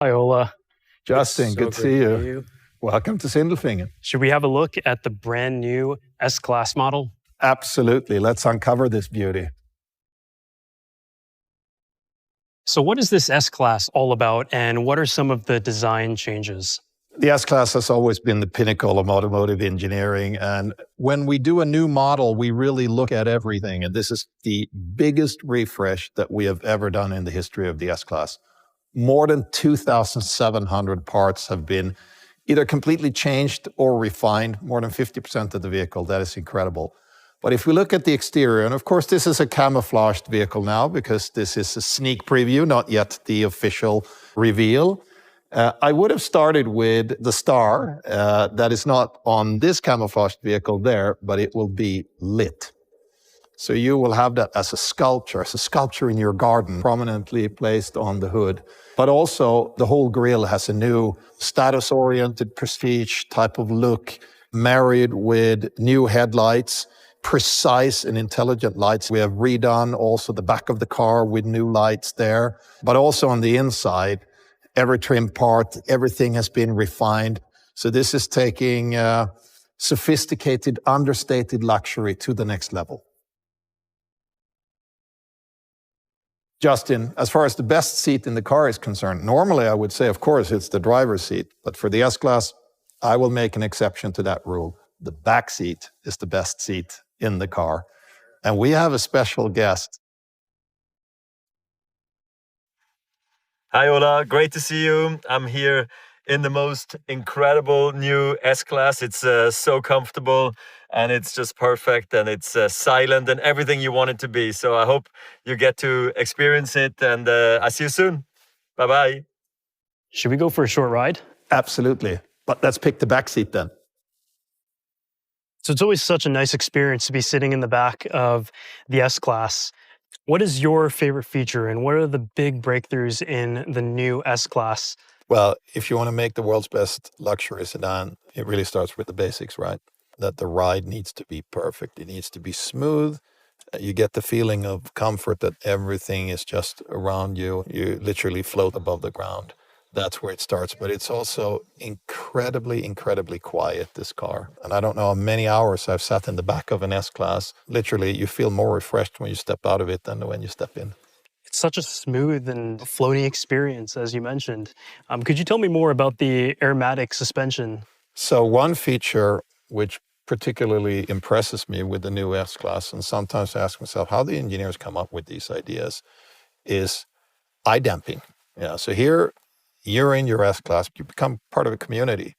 Hi, Ola. Justin, good to see meet you. Welcome to Sindelfingen. Should we have a look at the brand new S-Class model? Absolutely. Let's uncover this beauty. So what is this S-Class all about, and what are some of the design changes? The S-Class has always been the pinnacle of automotive engineering. And when we do a new model, we really look at everything. And this is the biggest refresh that we have ever done in the history of the S-Class. More than 2,700 parts have been either completely changed or refined, more than 50% of the vehicle. That is incredible. But if we look at the exterior, and of course this is a camouflaged vehicle now because this is a sneak preview, not yet the official reveal. I would have started with the star that is not on this camouflaged vehicle there, but it will be lit. So you will have that as a sculpture in your garden, prominently placed on the hood. But also the whole grille has a new status-oriented prestige type of look, married with new headlights, precise and intelligent lights. We have redone also the back of the car with new lights there, but also on the inside, every trim part, everything has been refined. So this is taking sophisticated, understated luxury to the next level. Justin, as far as the best seat in the car is concerned, normally I would say, of course, it's the driver's seat. But for the S-Class, I will make an exception to that rule. The back seat is the best seat in the car. And we have a special guest. Hi, Ola. Great to see you. I'm here in the most incredible new S-Class. It's so comfortable and it's just perfect and it's silent and everything you want it to be. So I hope you get to experience it and I see you soon. Bye-bye. Should we go for a short ride? Absolutely. But let's pick the back seat then. So it's always such a nice experience to be sitting in the back of the S-Class. What is your favorite feature, and what are the big breakthroughs in the new S-Class? Well, if you want to make the world's best luxury sedan, it really starts with the basics, right? That the ride needs to be perfect. It needs to be smooth. You get the feeling of comfort that everything is just around you. You literally float above the ground. That's where it starts. But it's also incredibly, incredibly quiet, this car. And I don't know how many hours I've sat in the back of an S-Class. Literally, you feel more refreshed when you step out of it than when you step in. It's such a smooth and floaty experience, as you mentioned. Could you tell me more about the aromatic suspension? So one feature which particularly impresses me with the new S-Class, and sometimes I ask myself how the engineers come up with these ideas, is eye damping. Yeah, so here you're in your S-Class, you become part of a community.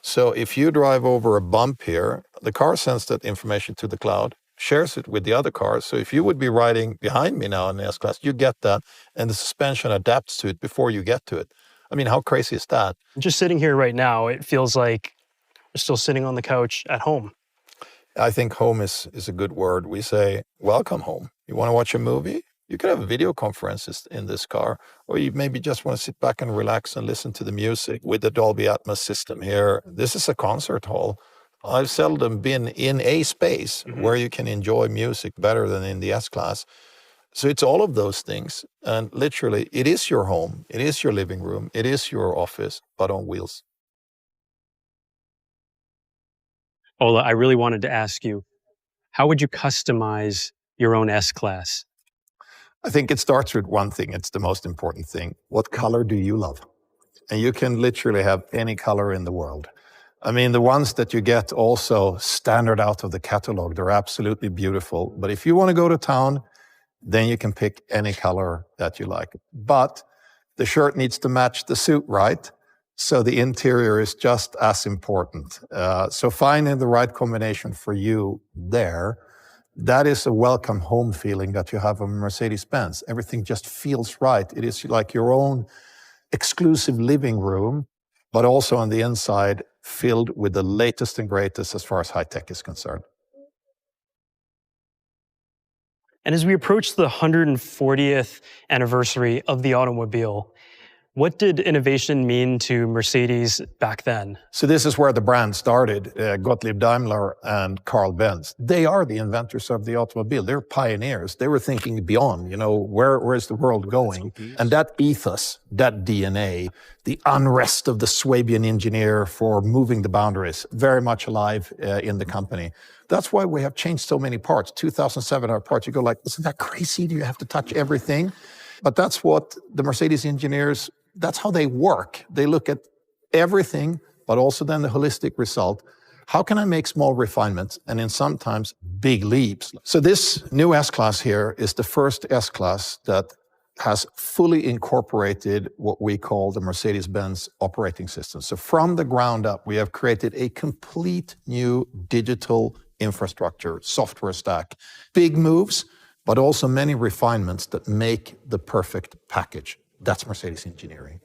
So if you drive over a bump here, the car sends that information to the cloud, shares it with the other cars. So if you would be riding behind me now in the S-Class, you get that, and the suspension adapts to it before you get to it. I mean, how crazy is that? Just sitting here right now, it feels like we're still sitting on the couch at home. I think home is a good word. We say, welcome home. You want to watch a movie? You could have video conferences in this car, or you maybe just want to sit back and relax and listen to the music with the Dolby Atmos system here. This is a concert hall. I've seldom been in a space where you can enjoy music better than in the S-Class. So it's all of those things. And literally, it is your home. It is your living room. It is your office, but on wheels. Ola, I really wanted to ask you, how would you customize your own S-Class? I think it starts with one thing. It's the most important thing. What color do you love? And you can literally have any color in the world. I mean, the ones that you get also standard out of the catalog, they're absolutely beautiful. But if you want to go to town, then you can pick any color that you like. But the shirt needs to match the suit, right? So the interior is just as important. So finding the right combination for you there, that is a welcome home feeling that you have on Mercedes-Benz. Everything just feels right. It is like your own exclusive living room, but also on the inside filled with the latest and greatest as far as high tech is concerned. And as we approach the 140th anniversary of the automobile, What did innovation mean to Mercedes back then? So this is where the brand started, Gottlieb Daimler and Carl Benz. They are the inventors of the automobile. They're pioneers. They were thinking beyond, where is the world going? And that ethos, that DNA, the unrest of the Swabian engineer for moving the boundaries, very much alive in the company. That's why we have changed so many parts. 2007 our parts, you go like, isn't that crazy? Do you have to touch everything? But that's what the Mercedes engineers, that's how they work. They look at everything, but also then the holistic result. How can I make small refinements and in sometimes big leaps? So this new S-Class here is the first S-Class that has fully incorporated what we call the Mercedes-Benz operating system. So from the ground up, we have created a complete new digital infrastructure, software stack, big moves, but also many refinements that make the perfect package. That's Mercedes engineering.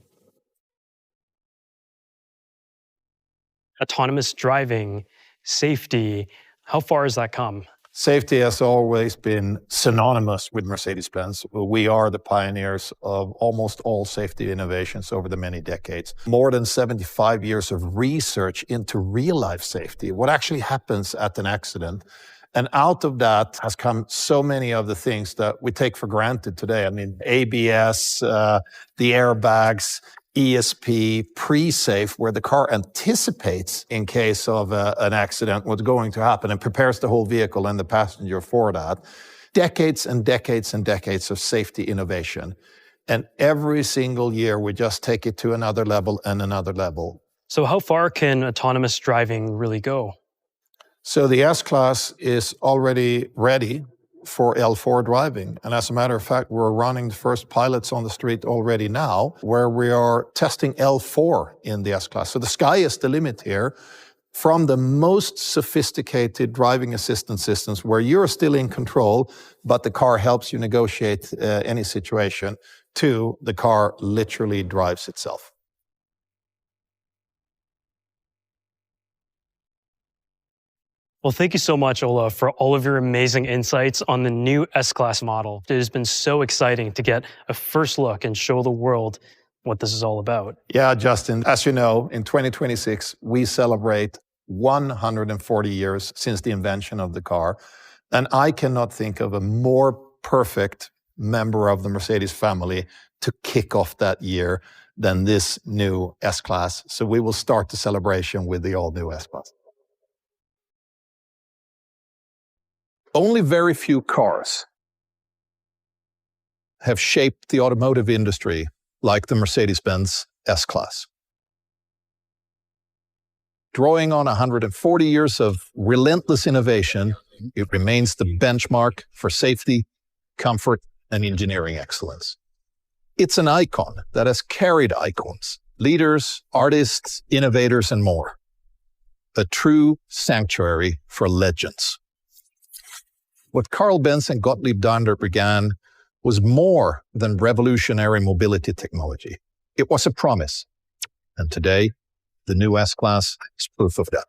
Autonomous driving, safety, how far has that come? Safety has always been synonymous with Mercedes-Benz. We are the pioneers of almost all safety innovations over the many decades. More than 75 years of research into real-life safety, what actually happens at an accident. And out of that has come so many of the things that we take for granted today. I mean, ABS, the airbags, ESP, pre-safe, where the car anticipates in case of an accident what's going to happen and prepares the whole vehicle and the passenger for that. Decades and decades and decades of safety innovation. And every single year we just take it to another level and another level. So how far can autonomous driving really go? So the S-Class is already ready for L4 driving. And as a matter of fact, we're running the first pilots on the street already now, where we are testing L4 in the S-Class. So the sky is the limit here, from the most sophisticated driving assistance systems where you're still in control, but the car helps you negotiate any situation, to the car literally drives itself. Well, thank you so much, Ola, for all of your amazing insights on the new S-Class model. It has been so exciting to get a first look and show the world what this is all about. Yeah, Justin, as you know, in 2026, we celebrate 140 years since the invention of the car. And I cannot think of a more perfect member of the Mercedes family to kick off that year than this new S-Class. So we will start the celebration with the all-new S-Class. Only very few cars have shaped the automotive industry like the Mercedes-Benz S-Class. Drawing on 140 years of relentless innovation, it remains the benchmark for safety, comfort, and engineering excellence. It's an icon that has carried icons, leaders, artists, innovators, and more. A true sanctuary for legends. What Carl Benz and Gottlieb Daimler began was more than revolutionary mobility technology. It was a promise. And today, the new S-Class is proof of that.